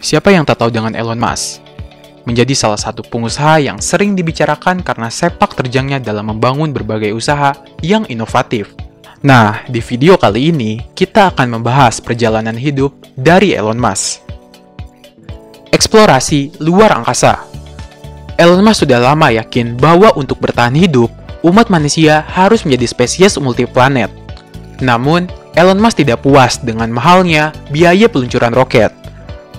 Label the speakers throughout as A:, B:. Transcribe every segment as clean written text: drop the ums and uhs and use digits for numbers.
A: Siapa yang tak tahu dengan Elon Musk? Menjadi salah satu pengusaha yang sering dibicarakan karena sepak terjangnya dalam membangun berbagai usaha yang inovatif. Nah, di video kali ini, kita akan membahas perjalanan hidup dari Elon Musk. Eksplorasi luar angkasa. Elon Musk sudah lama yakin bahwa untuk bertahan hidup, umat manusia harus menjadi spesies multiplanet. Namun, Elon Musk tidak puas dengan mahalnya biaya peluncuran roket.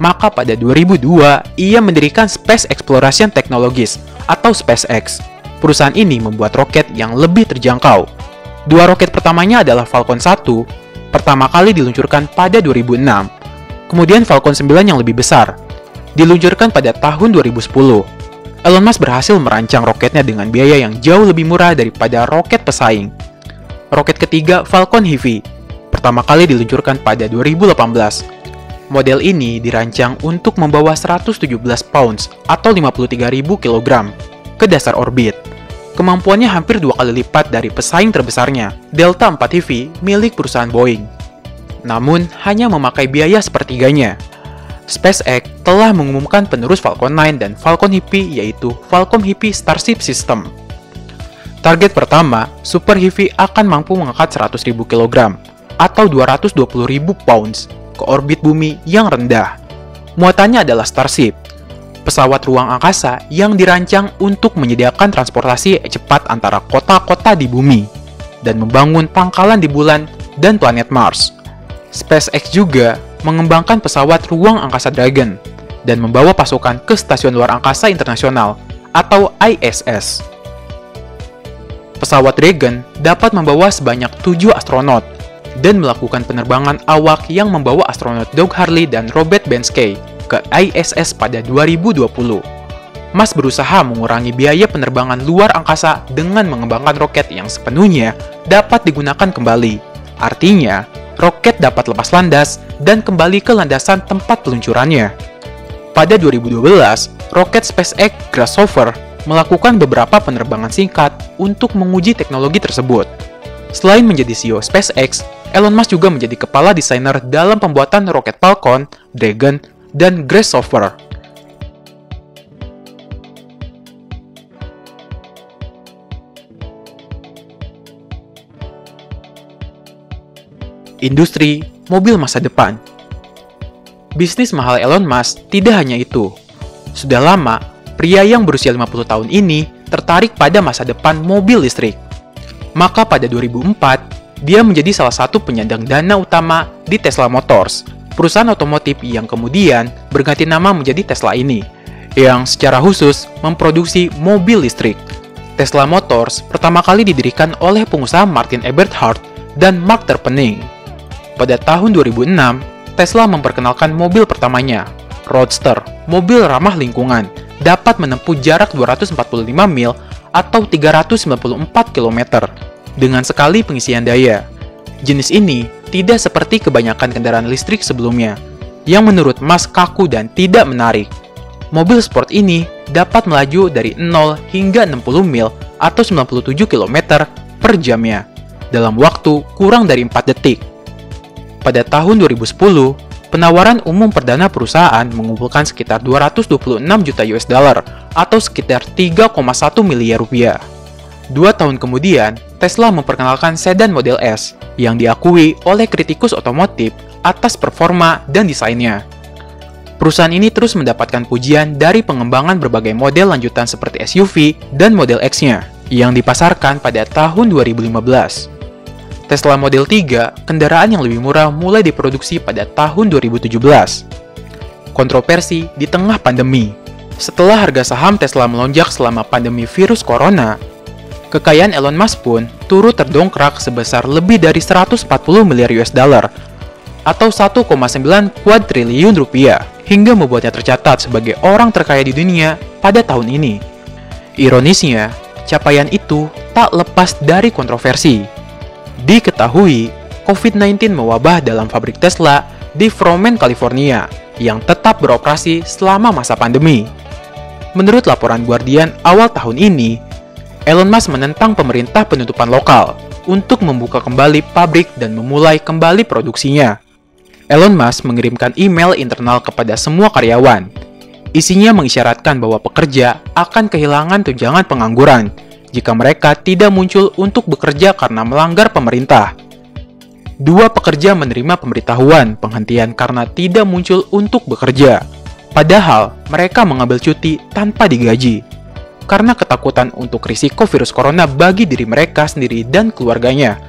A: Maka pada 2002, ia mendirikan Space Exploration Technologies atau SpaceX. Perusahaan ini membuat roket yang lebih terjangkau. Dua roket pertamanya adalah Falcon 1, pertama kali diluncurkan pada 2006. Kemudian Falcon 9 yang lebih besar, diluncurkan pada tahun 2010. Elon Musk berhasil merancang roketnya dengan biaya yang jauh lebih murah daripada roket pesaing. Roket ketiga Falcon Heavy, pertama kali diluncurkan pada 2018. Model ini dirancang untuk membawa 117 pounds atau 53.000 kg ke dasar orbit. Kemampuannya hampir 2 kali lipat dari pesaing terbesarnya, Delta IV Heavy milik perusahaan Boeing. Namun, hanya memakai biaya sepertiganya. SpaceX telah mengumumkan penerus Falcon 9 dan Falcon Heavy yaitu Falcon Heavy Starship System. Target pertama, Super Heavy akan mampu mengangkat 100.000 kg atau 220.000 pounds ke orbit bumi yang rendah. Muatannya adalah Starship, pesawat ruang angkasa yang dirancang untuk menyediakan transportasi cepat antara kota-kota di bumi dan membangun pangkalan di bulan dan planet Mars. SpaceX juga mengembangkan pesawat ruang angkasa Dragon dan membawa pasukan ke Stasiun Luar Angkasa Internasional atau ISS. Pesawat Dragon dapat membawa sebanyak 7 astronot dan melakukan penerbangan awak yang membawa astronot Doug Hurley dan Robert Bensky ke ISS pada 2020. Musk berusaha mengurangi biaya penerbangan luar angkasa dengan mengembangkan roket yang sepenuhnya dapat digunakan kembali. Artinya, roket dapat lepas landas dan kembali ke landasan tempat peluncurannya. Pada 2012, roket SpaceX Grasshopper melakukan beberapa penerbangan singkat untuk menguji teknologi tersebut. Selain menjadi CEO SpaceX, Elon Musk juga menjadi kepala desainer dalam pembuatan roket Falcon, Dragon, dan Grasshopper. Industri mobil masa depan. Bisnis mahal Elon Musk tidak hanya itu. Sudah lama, pria yang berusia 50 tahun ini tertarik pada masa depan mobil listrik. Maka pada 2004, dia menjadi salah satu penyandang dana utama di Tesla Motors, perusahaan otomotif yang kemudian berganti nama menjadi Tesla ini, yang secara khusus memproduksi mobil listrik. Tesla Motors pertama kali didirikan oleh pengusaha Martin Eberhard dan Mark Tarpenning. Pada tahun 2006, Tesla memperkenalkan mobil pertamanya, Roadster, mobil ramah lingkungan, dapat menempuh jarak 245 mil atau 394 km dengan sekali pengisian daya. Jenis ini tidak seperti kebanyakan kendaraan listrik sebelumnya, yang menurut Musk kaku dan tidak menarik. Mobil sport ini dapat melaju dari 0 hingga 60 mil atau 97 km per jamnya, dalam waktu kurang dari 4 detik. Pada tahun 2010, penawaran umum perdana perusahaan mengumpulkan sekitar 226 juta US dollar atau sekitar 3,1 miliar rupiah. 2 tahun kemudian, Tesla memperkenalkan sedan Model S yang diakui oleh kritikus otomotif atas performa dan desainnya. Perusahaan ini terus mendapatkan pujian dari pengembangan berbagai model lanjutan seperti SUV dan Model X-nya yang dipasarkan pada tahun 2015. Tesla Model 3, kendaraan yang lebih murah mulai diproduksi pada tahun 2017. Kontroversi di tengah pandemi. Setelah harga saham Tesla melonjak selama pandemi virus corona, kekayaan Elon Musk pun turut terdongkrak sebesar lebih dari 140 miliar US dollar atau 1,9 kuadriliun rupiah hingga membuatnya tercatat sebagai orang terkaya di dunia pada tahun ini. Ironisnya, capaian itu tak lepas dari kontroversi. Diketahui, COVID-19 mewabah dalam pabrik Tesla di Froment, California yang tetap beroperasi selama masa pandemi. Menurut laporan Guardian awal tahun ini, Elon Musk menentang pemerintah penutupan lokal untuk membuka kembali pabrik dan memulai kembali produksinya. Elon Musk mengirimkan email internal kepada semua karyawan. Isinya mengisyaratkan bahwa pekerja akan kehilangan tunjangan pengangguran jika mereka tidak muncul untuk bekerja karena melanggar pemerintah. 2 pekerja menerima pemberitahuan penghentian karena tidak muncul untuk bekerja. Padahal mereka mengambil cuti tanpa digaji karena ketakutan untuk risiko virus corona bagi diri mereka sendiri dan keluarganya.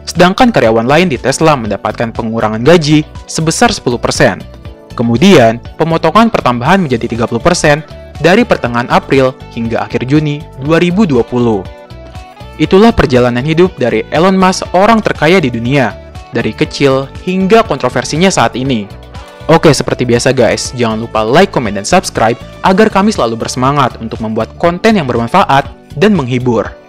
A: Sedangkan karyawan lain di Tesla mendapatkan pengurangan gaji sebesar 10%. Kemudian, pemotongan pertambahan menjadi 30% dari pertengahan April hingga akhir Juni 2020. Itulah perjalanan hidup dari Elon Musk, orang terkaya di dunia, dari kecil hingga kontroversinya saat ini. Oke, seperti biasa guys, jangan lupa like, komen, dan subscribe agar kami selalu bersemangat untuk membuat konten yang bermanfaat dan menghibur.